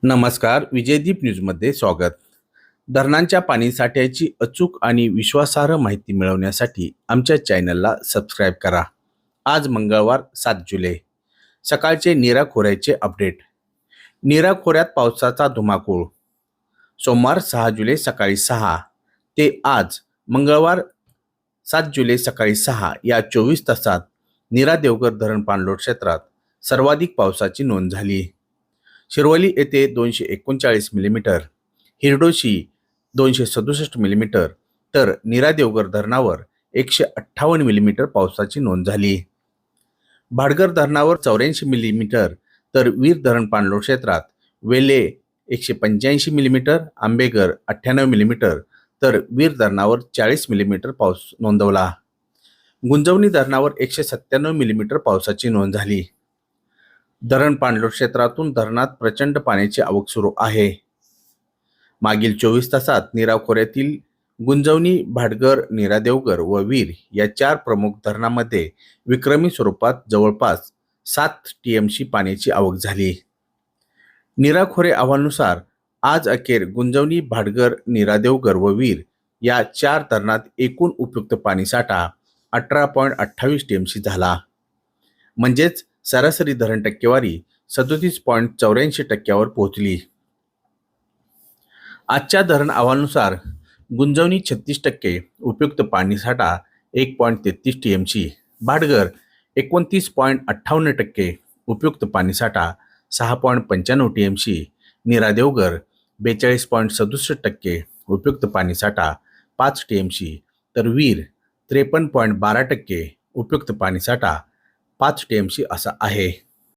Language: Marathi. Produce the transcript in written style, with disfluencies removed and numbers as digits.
नमस्कार. विजयदीप न्यूजमध्ये स्वागत. धरणांच्या पाणीसाठ्याची अचूक आणि विश्वासार्ह माहिती मिळवण्यासाठी आमच्या चॅनलला सबस्क्राईब करा. आज मंगळवार 7 जुलै. सकाळचे नीरा खोऱ्याचे अपडेट. नीरा खोऱ्यात पावसाचा धुमाकूळ. सोमवार 6 जुलै सकाळी 6 ते आज मंगळवार 7 जुलै सकाळी 6 या 24 तासात नीरा देवघर धरण पाणलोट क्षेत्रात सर्वाधिक पावसाची नोंद झाली. शिरवली येथे 239 मिलीमीटर, हिरडोशी 267 मिलीमीटर, तर नीरा देवघर धरणावर 158 मिलीमीटर पावसाची नोंद झाली. भाटघर धरणावर 84 मिलीमीटर, तर वीर धरण पाणलोट क्षेत्रात वेले 185 मिलीमीटर, आंबेघर 98 मिलीमीटर, तर वीर धरणावर 40 मिलीमीटर पाऊस नोंदवला. गुंजवणी धरणावर 197 मिलीमीटर पावसाची नोंद झाली. धरण पाणलोट क्षेत्रातून धरणात प्रचंड पाण्याची आवक सुरू आहे. मागील 24 तासात नीरा खोऱ्यातील गुंजवणी, भाटघर, नीरा देवघर व वीर या 4 प्रमुख धरणांमध्ये विक्रमी स्वरूपात जवळपास 7 टीएमसी पाण्याची आवक झाली. नीरा खोरे अहवालानुसार आज अखेर गुंजवणी, भाटघर, नीरा देवघर व वीर या 4 धरणात एकूण उपयुक्त पाणीसाठा 18.28 टीएमसी झाला. म्हणजेच सरासरी धरण टक्केवारी 37.84% पोहोचली. आजच्या धरण अहवालानुसार गुंजवणी 36% उपयुक्त पाणीसाठा 1.33 टीएमसी, भाटघर 29.58% उपयुक्त पाणीसाठा 6.95 टीएमसी, नीरा देवघर 42.67% उपयुक्त पाणीसाठा 5 टीएमसी, तर वीर 53.12% उपयुक्त पाणीसाठा 5 टीएमसी असा आहे.